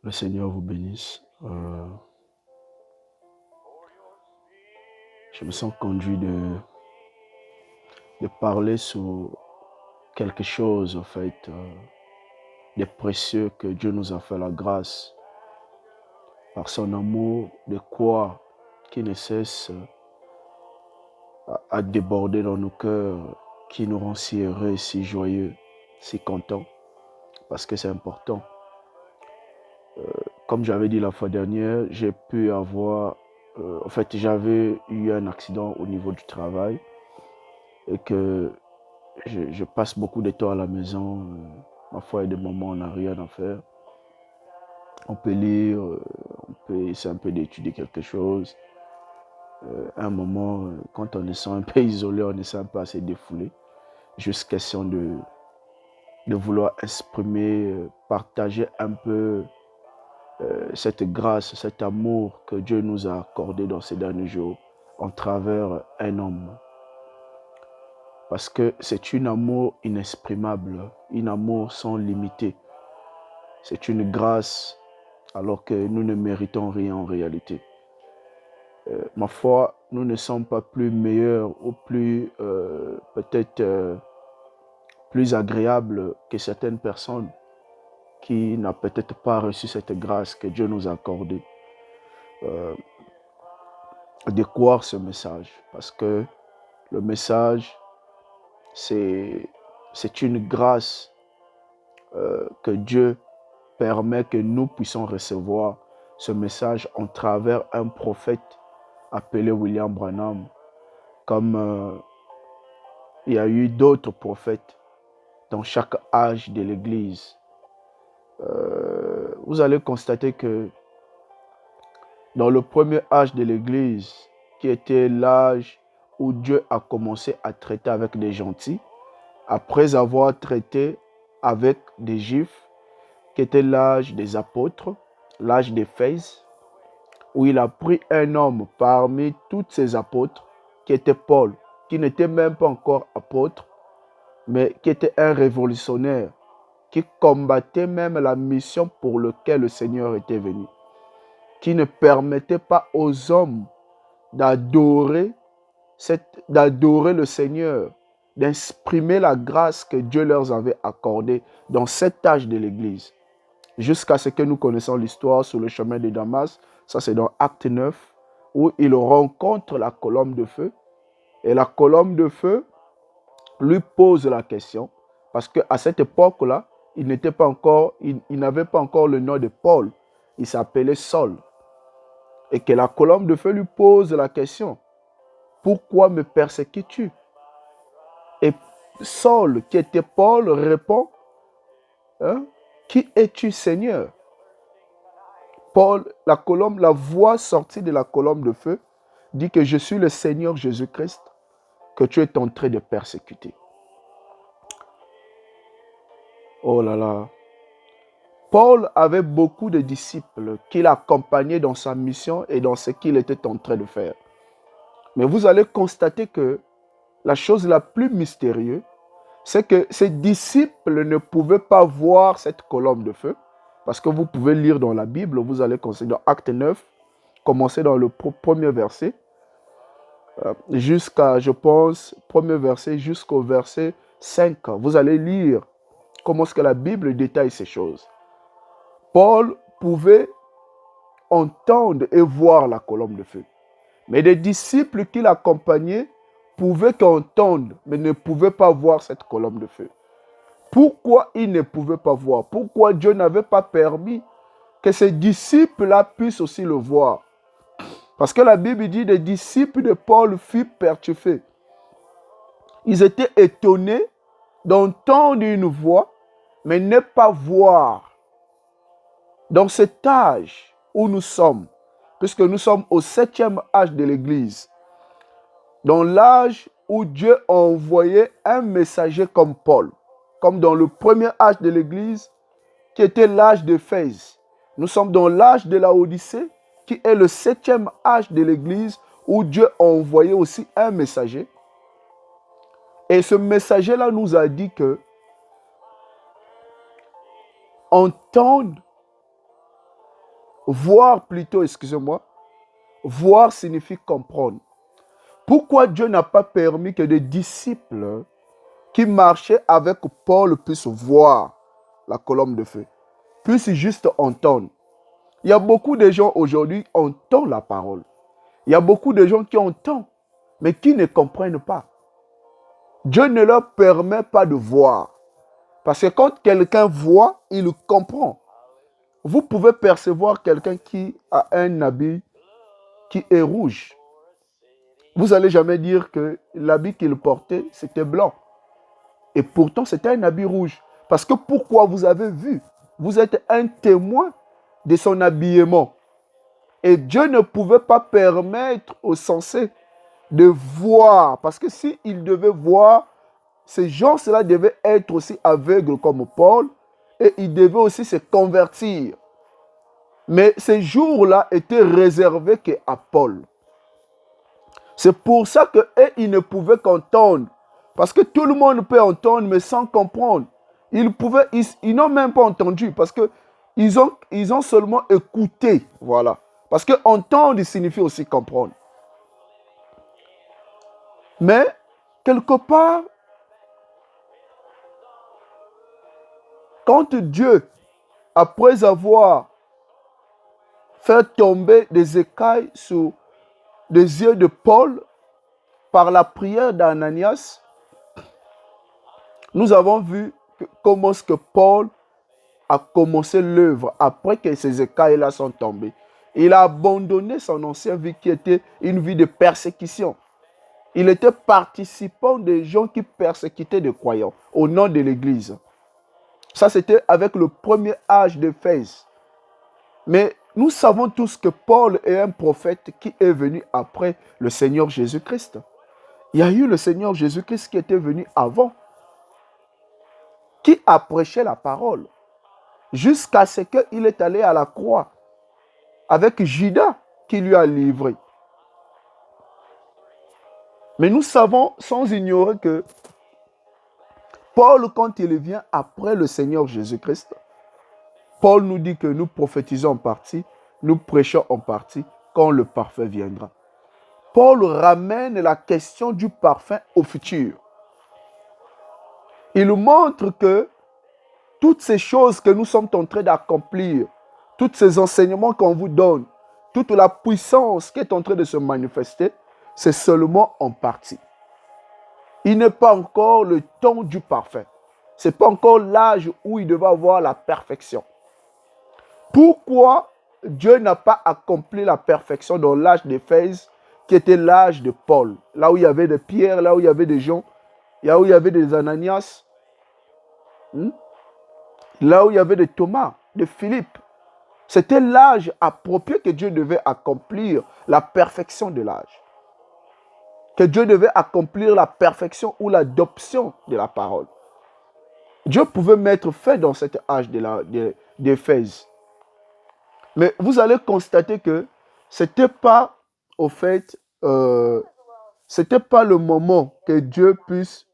Le Seigneur vous bénisse. Je me sens conduit de parler sur quelque chose, en fait, de précieux que Dieu nous a fait la grâce par son amour, de quoi qui ne cesse à déborder dans nos cœurs, qui nous rend si heureux, si joyeux, si contents, parce que c'est important. Comme j'avais dit la fois dernière, j'ai pu avoir, en fait, j'avais eu un accident au niveau du travail et que je passe beaucoup de temps à la maison. Ma foi, il y a des moments où on n'a rien à faire. On peut lire, on peut essayer un peu d'étudier quelque chose. À un moment, quand on se sent un peu isolé, on essaie un peu à se défouler. Juste question de vouloir exprimer, partager un peu cette grâce, cet amour que Dieu nous a accordé dans ces derniers jours en travers un homme. Parce que c'est un amour inexprimable, un amour sans limite. C'est une grâce alors que nous ne méritons rien en réalité. Ma foi, nous ne sommes pas plus meilleurs ou plus peut-être plus agréables que certaines personnes qui n'ont peut-être pas reçu cette grâce que Dieu nous a accordée. De croire ce message, parce que le message, c'est une grâce que Dieu permet que nous puissions recevoir ce message en travers un prophète appelé William Branham, comme il y a eu d'autres prophètes dans chaque âge de l'Église. Vous allez constater que dans le premier âge de l'Église, qui était l'âge où Dieu a commencé à traiter avec des gentils, après avoir traité avec des Juifs, qui était l'âge des apôtres, l'âge d'Éphèse, où il a pris un homme parmi tous ces apôtres, qui était Paul, qui n'était même pas encore apôtre, mais qui était un révolutionnaire, qui combattait même la mission pour laquelle le Seigneur était venu, qui ne permettait pas aux hommes d'adorer le Seigneur, d'exprimer la grâce que Dieu leur avait accordée dans cet âge de l'Église. Jusqu'à ce que nous connaissons l'histoire sur le chemin de Damas, ça c'est dans Acte 9, où il rencontre la colonne de feu, et la colonne de feu lui pose la question, parce qu'à cette époque-là, il n'avait pas encore le nom de Paul, il s'appelait Saul, et que la colonne de feu lui pose la question, pourquoi me persécutes-tu? Et Saul, qui était Paul, répond, hein, qui es-tu, Seigneur? Paul, la voix sortie de la colonne de feu, dit que je suis le Seigneur Jésus-Christ que tu es en train de persécuter. Oh là là. Paul avait beaucoup de disciples qui l'accompagnaient dans sa mission et dans ce qu'il était en train de faire. Mais vous allez constater que la chose la plus mystérieuse, c'est que ses disciples ne pouvaient pas voir cette colonne de feu. Parce que vous pouvez lire dans la Bible, vous allez constater dans Acte 9, commencer dans le premier verset, jusqu'à, je pense, premier verset jusqu'au verset 5. Vous allez lire comment est-ce que la Bible détaille ces choses. Paul pouvait entendre et voir la colonne de feu. Mais les disciples qui l'accompagnaient pouvaient qu'entendre, mais ne pouvaient pas voir cette colonne de feu. Pourquoi ils ne pouvaient pas voir? Pourquoi Dieu n'avait pas permis que ces disciples-là puissent aussi le voir? Parce que la Bible dit que les disciples de Paul furent perturbés. Ils étaient étonnés d'entendre une voix, mais ne pas voir. Dans cet âge où nous sommes, puisque nous sommes au 7e âge de l'Église, dans l'âge où Dieu a envoyé un messager comme Paul, comme dans le premier âge de l'Église, qui était l'âge d'Éphèse. Nous sommes dans l'âge de la Odyssée, qui est le 7e âge de l'Église, où Dieu a envoyé aussi un messager. Et ce messager-là nous a dit que entendre Voir plutôt, excusez-moi, voir signifie comprendre. Pourquoi Dieu n'a pas permis que des disciples qui marchaient avec Paul puissent voir la colonne de feu, puissent juste entendre? Il y a beaucoup de gens aujourd'hui qui entendent la parole. Il y a beaucoup de gens qui entendent, mais qui ne comprennent pas. Dieu ne leur permet pas de voir. Parce que quand quelqu'un voit, il comprend. Vous pouvez percevoir quelqu'un qui a un habit qui est rouge. Vous n'allez jamais dire que l'habit qu'il portait, c'était blanc. Et pourtant, c'était un habit rouge. Parce que pourquoi vous avez vu? Vous êtes un témoin de son habillement. Et Dieu ne pouvait pas permettre aux censés de voir. Parce que s'ils devaient voir, ces gens-là devaient être aussi aveugles comme Paul. Et ils devaient aussi se convertir. Mais ces jours-là étaient réservés qu'à Paul. C'est pour ça qu'ils ne pouvaient qu'entendre. Parce que tout le monde peut entendre, mais sans comprendre. Ils n'ont même pas entendu parce qu'ils ont seulement écouté. Voilà. Parce que entendre signifie aussi comprendre. Mais, quelque part, quand Dieu, après avoir fait tomber des écailles sur les yeux de Paul, par la prière d'Ananias, nous avons vu comment est-ce que Paul a commencé l'œuvre après que ces écailles-là sont tombées. Il a abandonné son ancienne vie qui était une vie de persécution. Il était participant des gens qui persécutaient des croyants au nom de l'Église. Ça, c'était avec le premier âge d'Éphèse. Mais nous savons tous que Paul est un prophète qui est venu après le Seigneur Jésus-Christ. Il y a eu le Seigneur Jésus-Christ qui était venu avant, qui a prêché la parole, jusqu'à ce qu'il est allé à la croix, avec Judas qui lui a livré. Mais nous savons sans ignorer que Paul, quand il vient après le Seigneur Jésus-Christ, Paul nous dit que nous prophétisons en partie, nous prêchons en partie, quand le parfait viendra. Paul ramène la question du parfum au futur. Il montre que toutes ces choses que nous sommes en train d'accomplir, tous ces enseignements qu'on vous donne, toute la puissance qui est en train de se manifester, c'est seulement en partie. Il n'est pas encore le temps du parfait. Ce n'est pas encore l'âge où il devait avoir la perfection. Pourquoi Dieu n'a pas accompli la perfection dans l'âge d'Éphèse, qui était l'âge de Paul, là où il y avait des Pierre, là où il y avait des Jean, là où il y avait des Ananias, là où il y avait des Thomas, des Philippe. C'était l'âge approprié que Dieu devait accomplir la perfection de l'âge. Que Dieu devait accomplir la perfection ou l'adoption de la parole. Dieu pouvait mettre fin dans cet âge d'Éphèse. Mais vous allez constater que ce n'était pas, au fait, c'était pas le moment que Dieu puisse